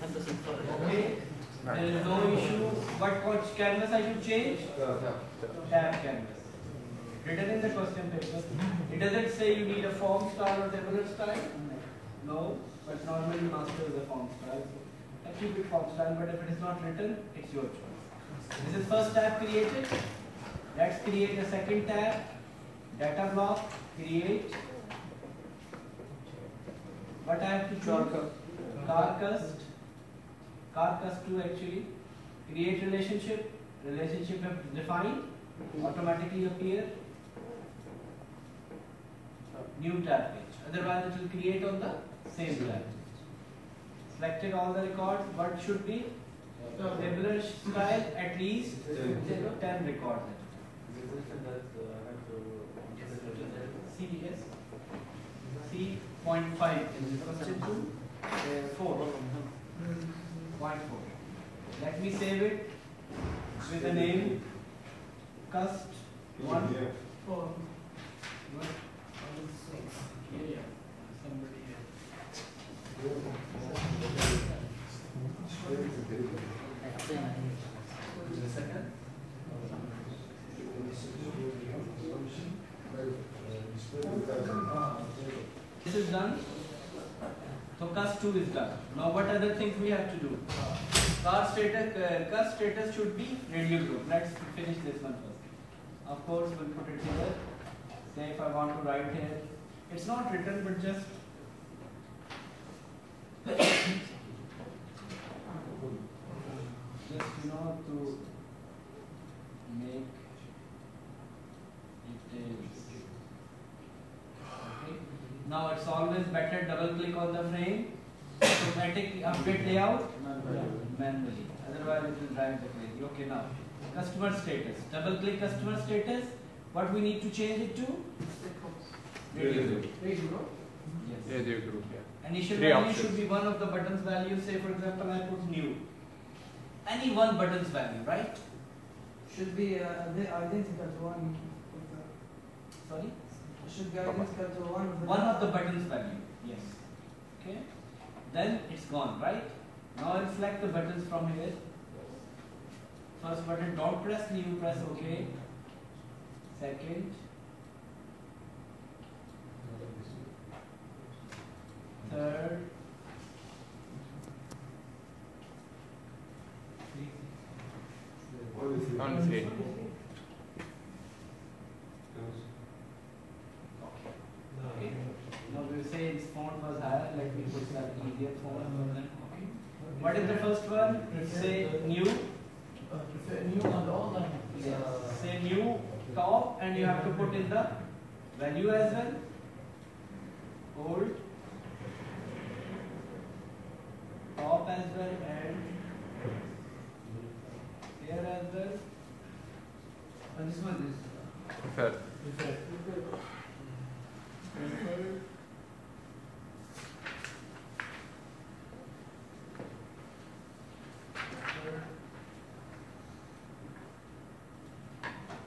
Okay, there is no issue. What canvas I should change? Tab canvas. Written in the question paper. It doesn't say you need a form style or tabular style. No, but normally master is a form style. So I keep it form style, but if it is not written, it's your choice. This is first tab created. Let's create a second tab. Data block. Create. What I have to choose? Carcast. Carcast 2 actually. Create relationship. Relationship defined. Automatically appear. New tab page. Otherwise it will create on the same tab. Selected all the records. What should be? Tabular style at least 10 records. CDS C.5 is question 2 4.4. Let me save it with the name cust 1 4. Somebody second. This is done. So cust 2 is done. Now what other things we have to do? Cust status should be radio group. Let's finish this one first. Of course we'll put it here. Say if I want to write here. It's not written but just to make details. Okay. Now it's always better double click on the frame. Automatically update layout manually. Otherwise it will drive the crazy. Okay, now customer status. Double click customer status. What we need to change it to? Radio group. Yes. Radio group. Yeah. Initial value should be one of the buttons values. Say for example I put new. Any one button's value, right? Should be identical to one. Sorry? Should be identical to one of the buttons value. Yes. Okay. Then it's gone, right? Now I'll select the buttons from here. First button, don't press new, press OK. Second. Third. On 3. Okay. Now we say its font was higher, let me put that easier font. Okay. What is the first one? Say new. New on the online. Yes. Say new top and you have to put in the value as well. Old. Top as well and here as well. And this one is Preferred.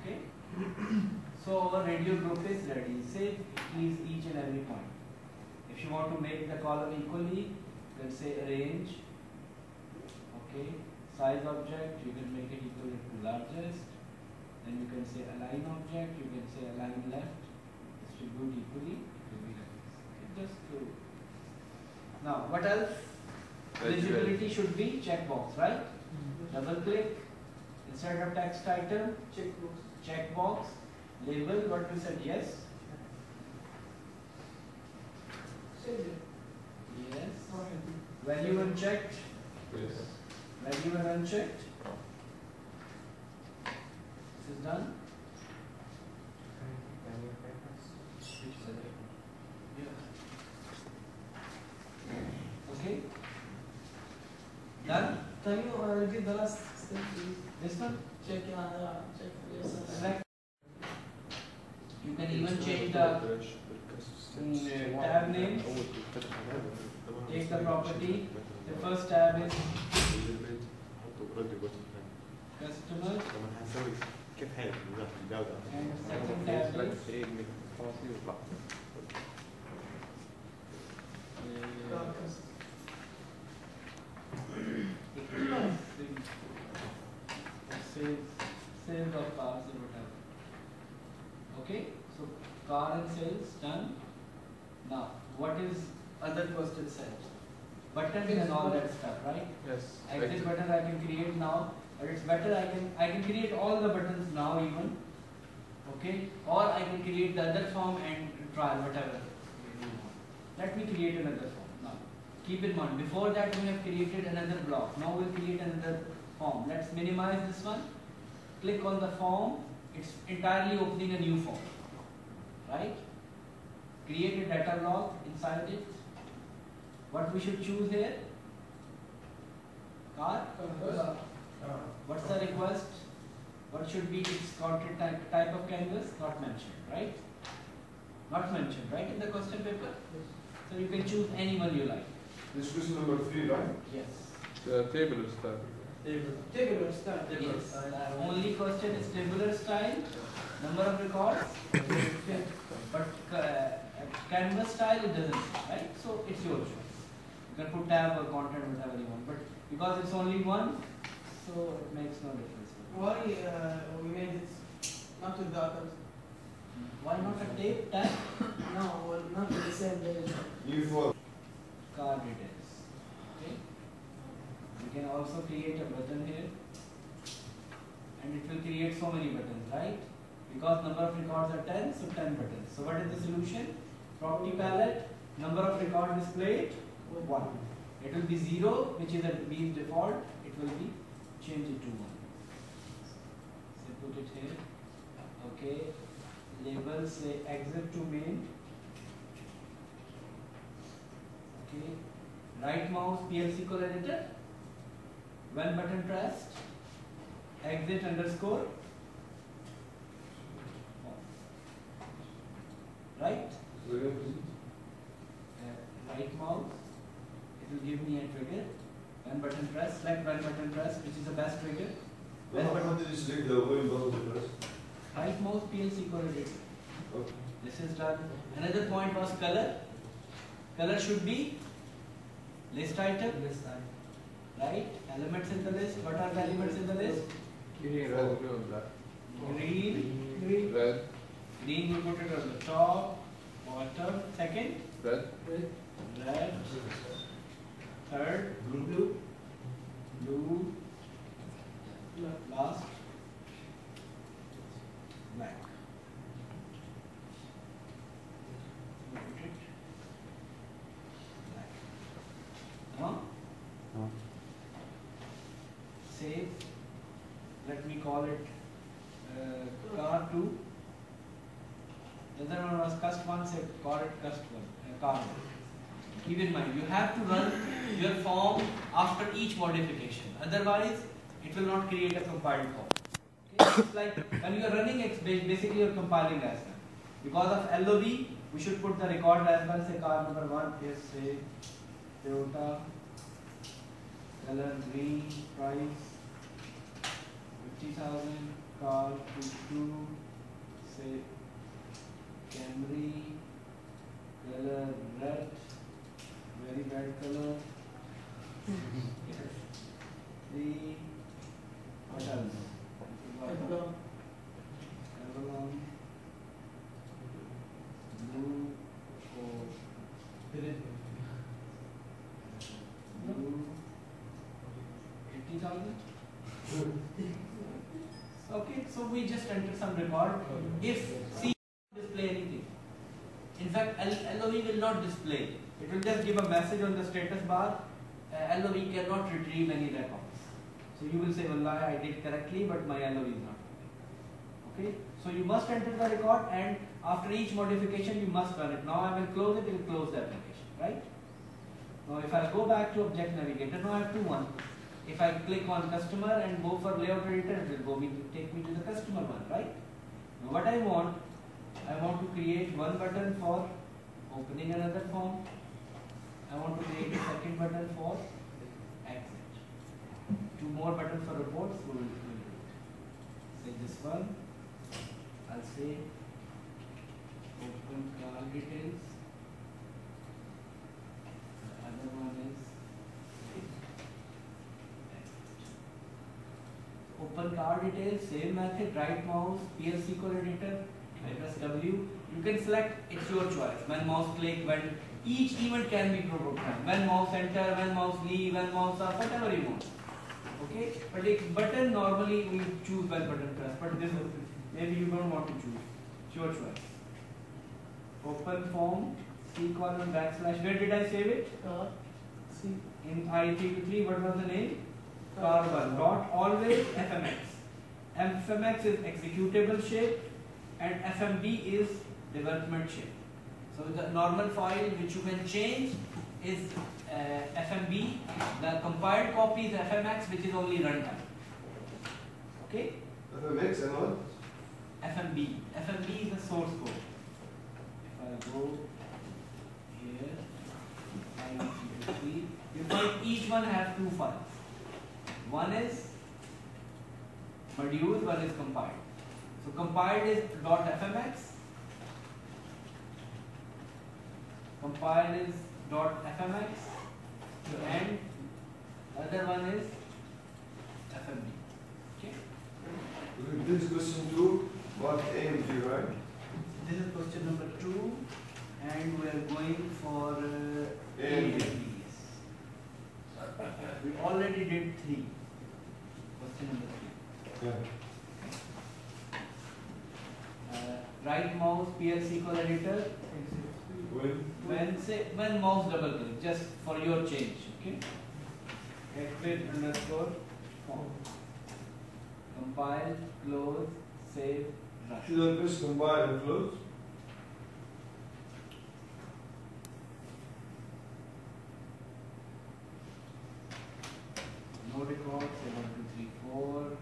Okay. So our radio group is ready. Say please each and every point. If you want to make the column equally, you can say arrange. Okay. Size object, you can make it equal to largest. Then you can say align object, you can say align left. Distribute equally. It will be like this. Okay. Just to. Now what else? Eligibility should be checkbox, right? Double click. Instead of text item, checkbox. Label what we said yes. Yes. Value unchecked. Yes. Value and unchecked. This is done. Okay. Done. Can you repeat the last step, please? This one. Check yes. Select. You can even change the tab name. Take the property. The first tab is customer. And second tab is sales of cars or whatever. Okay, so car and sales done. Now, what is other question set? Buttons and all that stuff, right? Yes. Exit button I can create now, but it's better I can create all the buttons now even. Okay, or I can create the other form and try whatever. Let me create another form now. Keep in mind, before that we have created another block. Now we'll create another form. Let's minimize this one. Click on the form. It's entirely opening a new form. Right? Create a data block inside it. What we should choose here? Car? What's the request? What should be its content type of canvas? Not mentioned, right? Not mentioned, right, in the question paper? So you can choose any one you like. This is question number 3, right? Yes. The tabular style. Tabular style. Yes. Only question is tabular style, number of records, but canvas style it doesn't, right? So it's your choice. You can put tab or content whatever you want, but because it's only one, so it makes no difference. Why we made it not with the others? Why not a tape tab? No, well, not with the same data. U4. Car details. Okay. We can also create a button here, and it will create so many buttons, right? Because number of records are 10, so 10 buttons. So what is the solution? Property palette, number of records displayed, 1. It will be 0, which is a means default. It will be changed it to 1. So put it here. Okay. Label say exit to main. Okay. Right mouse PLC code editor. When button pressed, exit underscore. Right? Right mouse. It will give me a trigger. When button press, select when button press, which is the best trigger. How did you select the volume button first? Right mouse PLC code editor. Okay. This is done. Another point was color. Color should be list item. Right? Elements in the list. What are the elements in the list? Green, red, blue, black. Green. Red, Green we put it on the top. Bottom. Second. red, Red. Third. Blue. Last. Black. Put it. Black. Now. Save. Let me call it car 2. The other one was cust 1, say call it cust 1, car 1. Keep in mind, you have to run your form after each modification. Otherwise, it will not create a compiled form. Okay? It's like when you are running, basically you are compiling as well. Because of LOV, we should put the record as well. Say car number 1 is say Toyota, color green, price 50,000, car 2, say Camry, color red, very bad color. 3, what else? Avalon, blue, blue, 80,000. Okay, so we just enter some record. If C display anything, in fact, LOV will not display. It will just give a message on the status bar. LOV cannot retrieve any records. So you will say, Wallah, I did correctly, but my LOV is not working. Okay, so you must enter the record, and after each modification, you must run it. Now I will close it. It will close the application, right? Now if I go back to Object Navigator, now I have 1. If I click on customer and go for layout editor, it will take me to the customer one, right? Now what I want to create one button for opening another form. I want to create a second button for exit. 2 more buttons for reports. We will do it. Say this one. I'll say open car details. The other one is open Global car details, same method, right mouse, PLC editor, I press W. You can select, it's your choice. When mouse click, when each event can be programmed. When mouse enter, when mouse leave, when mouse up, whatever you want. Okay? But a button normally we choose when button press, but this is maybe you don't want to choose. It's your choice. Open form, C colon backslash. Where did I save it? C. In IE323, what was the name? Carbon. Dot always FMX. FMX is executable shape and FMB is development shape. So the normal file which you can change is FMB. The compiled copy is FMX, which is only runtime. Okay? FMX and what? FMB. FMB is the source code. If I go here, IE323, you find each one have two files. One is module, one is compiled. So compiled is .fmx, compiled is .fmx, and other one is FMB. Okay? This is question 2, what AMG, right? This is question number 2, and we are going for AMG. We already did 3. Question number 3. Yeah. Right mouse, PLC editor. When mouse double click, just for your change. Okay. Exit underscore form. Compile, close, save, run. Should I press compile and close? No record, say 1, 2, 3, 4.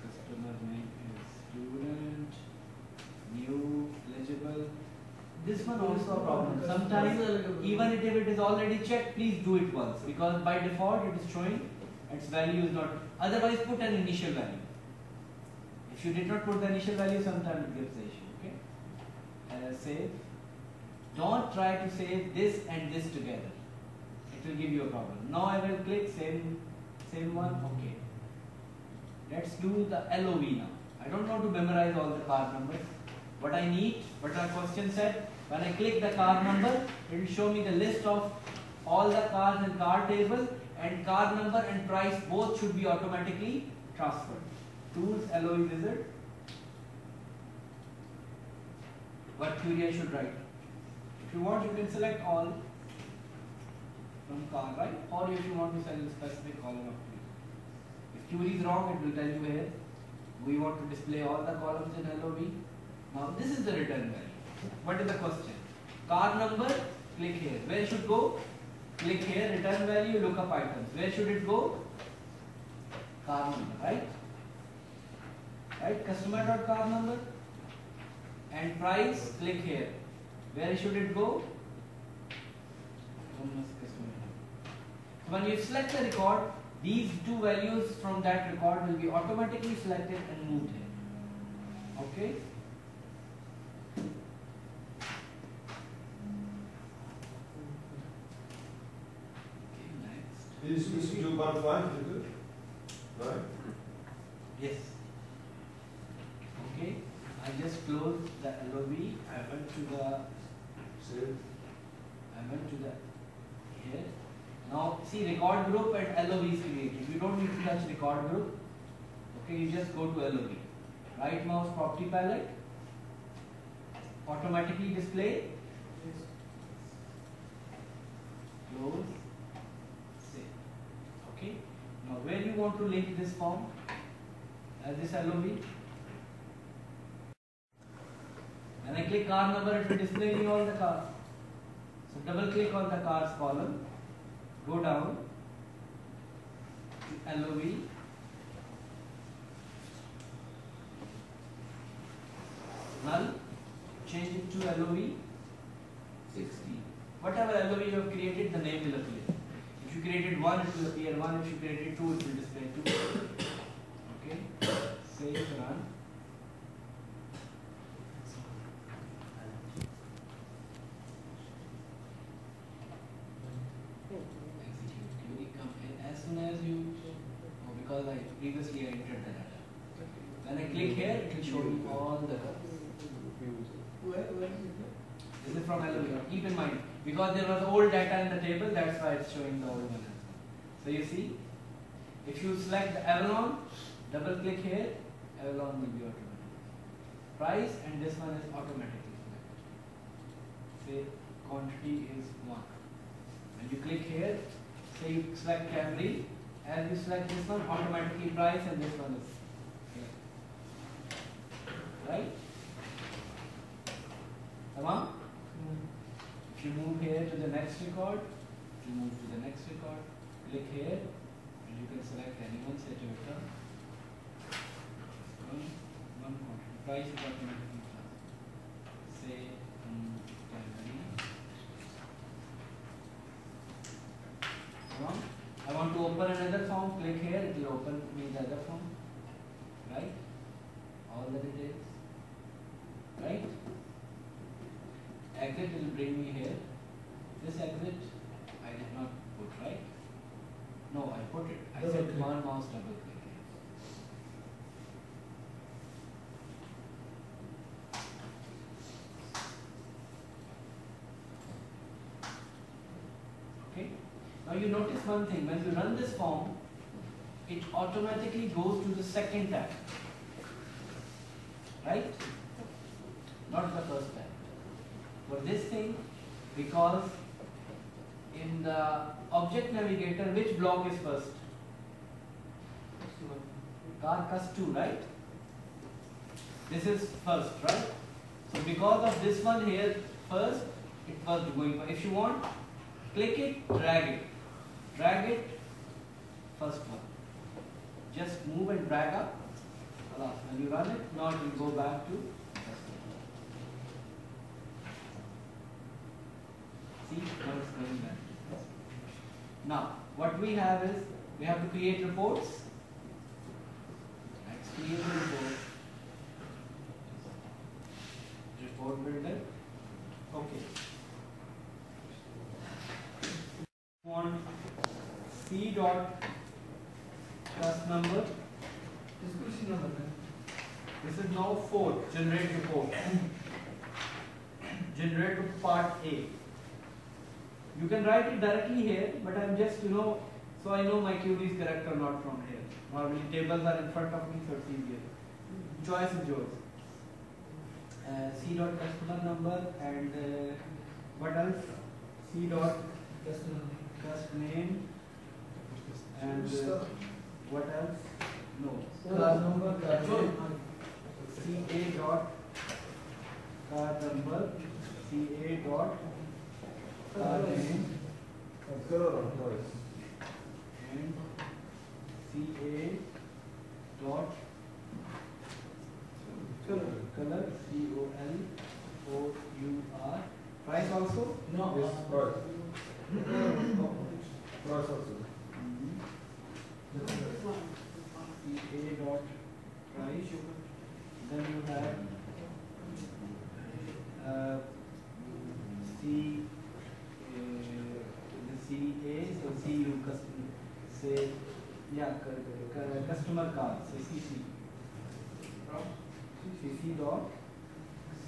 Customer name is student. New, legible. This one also a problem. Sometimes, even if it is already checked, please do it once, because by default it is showing its value is not. Otherwise, put an initial value. If you did not put the initial value, sometimes it gives the issue. Okay. Save. Don't try to save this and this together. It will give you a problem. Now I will click same one. Okay. Let's do the LOV now. I don't want to memorize all the car numbers. What I need, what our question said, when I click the car number, it will show me the list of all the cars in car table, and car number and price both should be automatically transferred. Tools, LOV wizard. What query I should write? If you want, you can select all from car, right? Or if you want to select a specific column of query. If query is wrong, it will tell you here. We want to display all the columns in LOV. Now this is the return value. What is the question? Car number, click here. Where should go? Click here, return value, look up items. Where should it go? Car number, right? Right, customer.car number. And price, click here. Where should it go? So when you select the record, these two values from that record will be automatically selected and moved here. Okay? This is question 2 part 5, is it? Right? Yes. Okay. I just closed the LOV. I went to the Save. here. Now see, record group and LOV is created. You don't need to touch record group. Okay, you just go to LOV. Right mouse property palette. Automatically display. Close. Save. Okay. Now where you want to link this form? This LOV. When I click car number, it will display me all the cars. So double click on the cars column, go down to LOV, null, change it to LOV 60. Whatever LOV you have created, the name will appear. If you created 1, it will appear 1. If you created 2, it will display 2. Okay, save, run. Execute query, come in as soon as you, because previously I entered the data. When I click here, it will show me all the colors. Where is it? This is from Avalon. Keep in mind, because there was old data in the table, that's why it's showing the old one. So you see, if you select the Avalon, double click here, Avalon will be automatic. Price, and this one is automatically selected. Say quantity is 1. When you click here, say you select Camry, as you select this one, automatically price, and this one is selected. Right? Tamam? If you move here to the next record, you move to the next record, click here, and you can select anyone, say Toyota. One quantity. Price is automatically plus. Say Camry. Tamam? I want to open another form, click here, it will open me the other form. Right? All the details. Right? Exit will bring me here. This exit I did not put, right? No, I put it. I said one mouse double click here. Okay. Now you notice one thing. When you run this form, it automatically goes to the second tab. Right? Not the first tab. For this thing, because in the object navigator, which block is first? Car cust2, right? This is first, right? So because of this one here first, it was going for. If you want, click it, drag it, first one. Just move and drag up. When you run it, now it will go back to first one. See, now it's going back. Now, what we have is, we have to create reports. Let's create a report. Report builder. Okay. Want C dot class number. Description number. This is now 4. Generate report. Generate part A. You can write it directly here, but I'm just, so I know my query is correct or not from here. Normally tables are in front of me, so it's easier. Choice is yours. C dot customer number, and what else? C dot customer name, and what else? No. Class number, CA dot car number, CA dot car name, and CA dot color, COLOUR. Price also? No. Yes, price. Price also. CA dot price. Then you have CA, so CU customer, say, yeah, customer card, say CC. CC dot,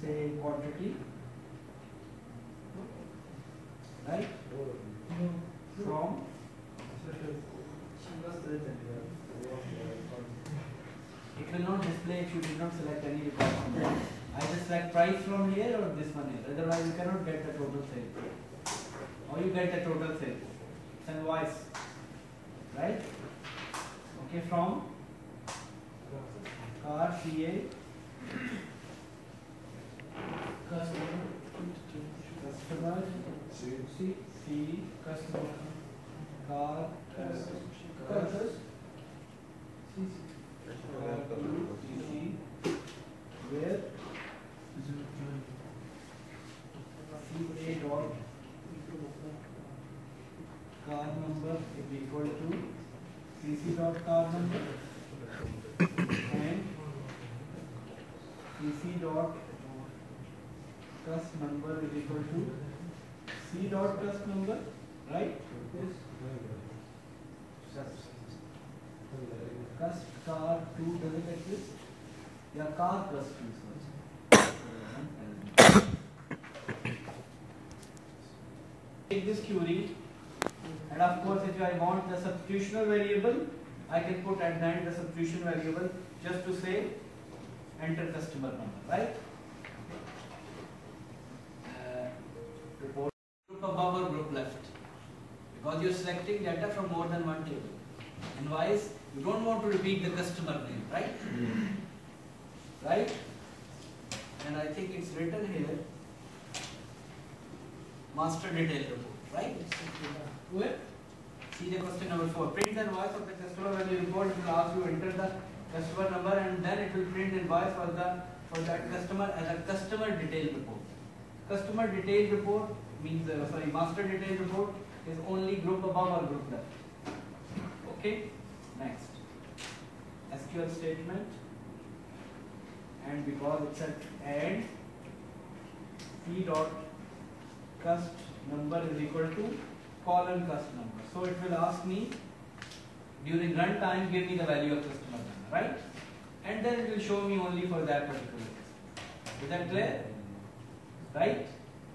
say quantity, right? From it will not display if you did not select any record from there. I just select price from here or this one here. Otherwise, you cannot get the total sales. Or you get the total sales. It's an invoice, right? Okay, from car CA customer C customer car CC where CA dot car number is equal to CC dot car number and CC dot cus number is equal to C dot cus number, right? Cus car 2 does it exist? या car कस्ट use कर take this query, and of course if I want the substitutional variable, I can put at the end the substitution variable just to say enter customer number, right? Report group above or group left, because you're selecting data from more than one table. And wise, you don't want to repeat the customer name, right? Right? And I think it's written here, master detail report, right? Where? See the question number 4. Print the invoice of the customer. When you report, it will ask you to enter the customer number, and then it will print invoice for that customer as a customer detail report. Customer detail report means master detail report is only group above or group left. Okay. Next, SQL statement, and because it's at end, c dot cust number is equal to colon cust number. So it will ask me during runtime, give me the value of customer number, right? And then it will show me only for that particular case. Is that clear? Right?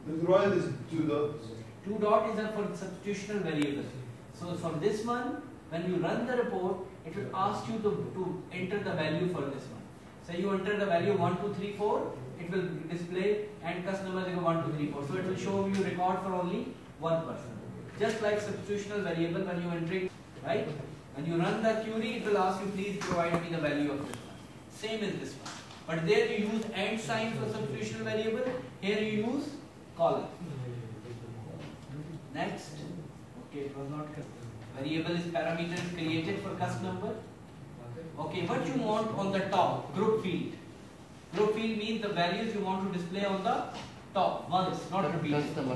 But why is 2 dots? 2 dot is for substitutional variable. So for this one, when you run the report, it will ask you to enter the value for this one. So you enter the value 1234, it will display and customer number 1234. So it will show you record for only one person. Just like substitutional variable, when you enter it, right? When you run the query, it will ask you, please provide me the value of this one. Same as this one. But there you use and sign for substitutional variable. Here you use colon. Next. Okay, it was not correct. Variable is parameter is created for cust number. Okay, what you want on the top? Group field. Group field means the values you want to display on the top once, not repeated. Customer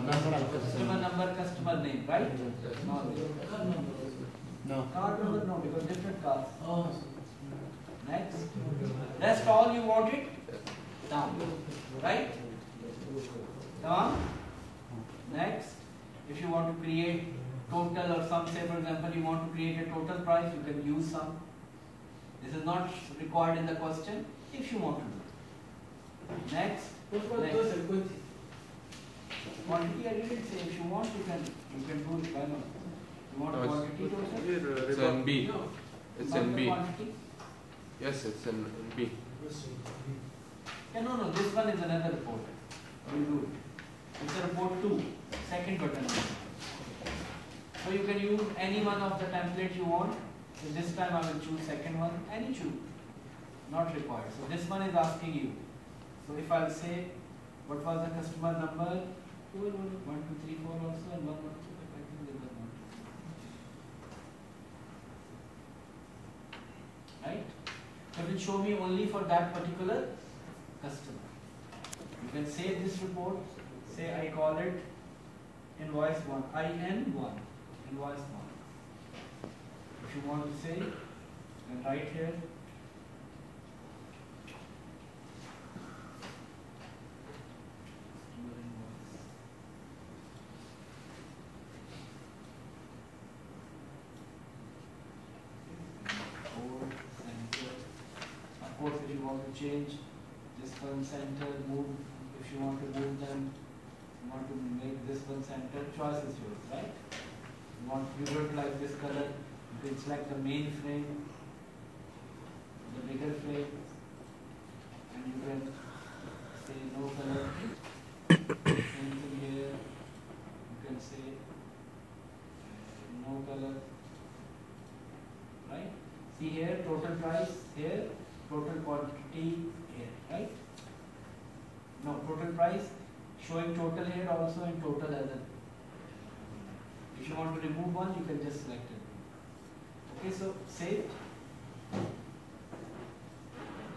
number, customer name, right? No. Card number, no, because different cards. Oh. Next. Rest all you want it down, right? Down. Next. If you want to create total or some, say for example, you want to create a total price, you can use some. This is not required in the question if you want to do it. Next. Quantity I didn't say. If you want, you can do it. Why not? You want quantity total? It's in B. No. It's Not in the B. quantity? Yes, it's in B. Yeah, no. This one is another report. We'll do it. It's a report 2, second button. So you can use any one of the templates you want. So this time I will choose second one. Any choose. Not required. So this one is asking you. So if I'll say, what was the customer number? 1, 2, 3, 4 also, and 1, 1, 2. I think there was 1. Right? So it will show me only for that particular customer. You can save this report. Say I call it invoice 1, IN1, invoice 1. If you want to say, then write here. Of course, if you want to change this one center, move, if you want to move them, you want to make this one center, choice is yours, right? You want to revert like this color, you can select the main frame, the bigger frame, and you can say no color. Same thing here, you can say no color, right? See here, total price here, total quantity here, right? No, total price, showing total here also and total as a. If you want to remove one, you can just select it. Okay, so save.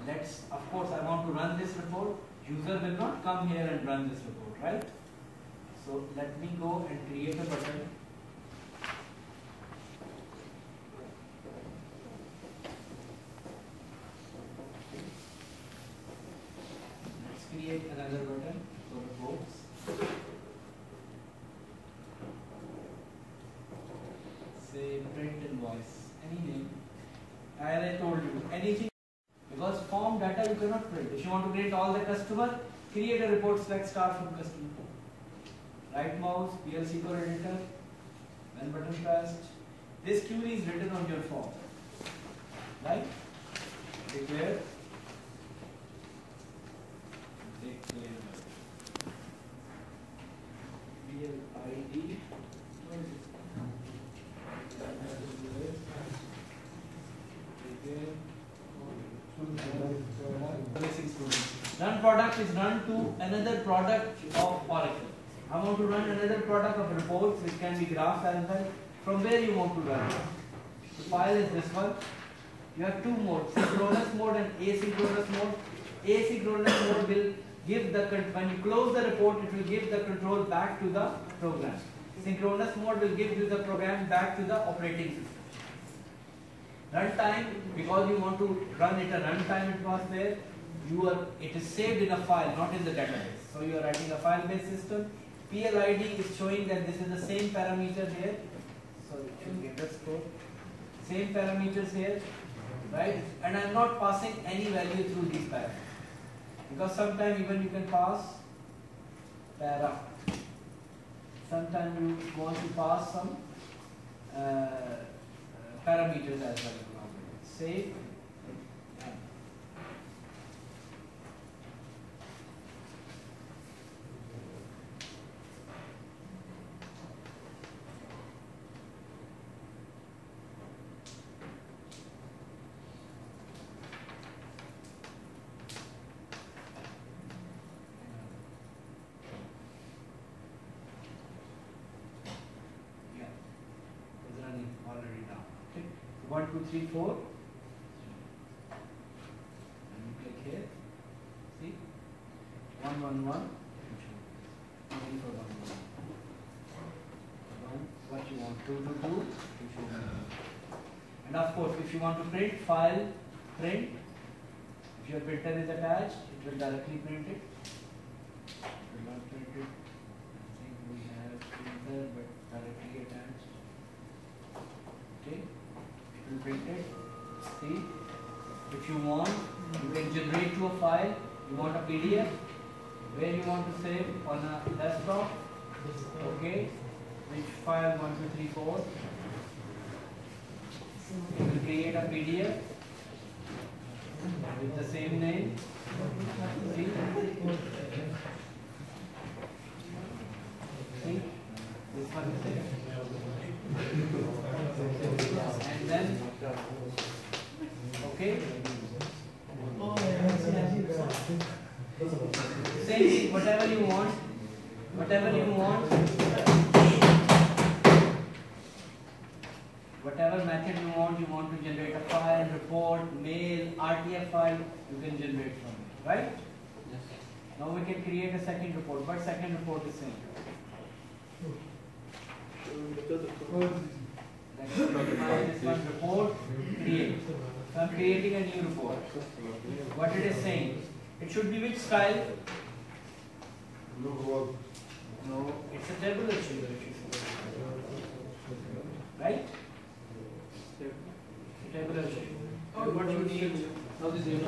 Let's, of course, I want to run this report. User will not come here and run this report, right? So let me go and create a button. Let's create another button for reports. Say print invoice, any name. As I told you, anything, because form data you cannot print. If you want to print all the customer, create a report, select start from customer. Right mouse, PLC core editor, then button pressed. This query is written on your form. Right? Declare. PLID. Run product is run to another product of Oracle. I want to run another product of reports, which can be graphs as well. From where you want to run? The file is this one. You have two modes, synchronous mode and asynchronous mode. Asynchronous mode will give the, when you close the report, it will give the control back to the program. Synchronous mode will give you the program back to the operating system. Runtime, because you want to run it a runtime atmosphere, it is saved in a file, not in the database. So you are writing a file-based system. PLID is showing that this is the same parameter here. So it should get a score. Same parameters here, right? And I am not passing any value through these parameters. Because sometimes even you can pass para. Sometimes you want to pass some parameters as well. Save. Already down. Okay. 1, 2, 3, 4. And you click here. See? 1, 1, 1. Only for 1, 1. 1. What you want? 2, 2, 2. And of course, if you want to print, file, print. If your printer is attached, it will directly print it. It will not print it. I think we have printer, but directly attached. Okay, it will print it. See, if you want, you can generate to a file. You want a PDF, where you want to save on a desktop. Okay, which file? 1, 2, 3, 4. You will create a PDF with the same name. See, this one is there. And then, okay, same thing, whatever you want, whatever method you want to generate a file, report, mail, RTF file, you can generate from it, right? Yes. Now we can create a second report, but second report is same. This one report, create. So I am creating a new report. What it is saying? It should be which style? No, it's a tabular sheet. Right? Tabular sheet. What you need? Now this is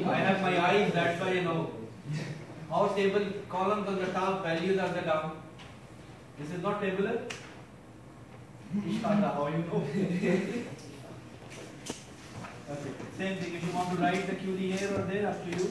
I have my eyes, that's why I know. How table columns on the top, values are the down. This is not tabular. How you know? Okay. Same thing. If you want to write the QD here or there, up to you.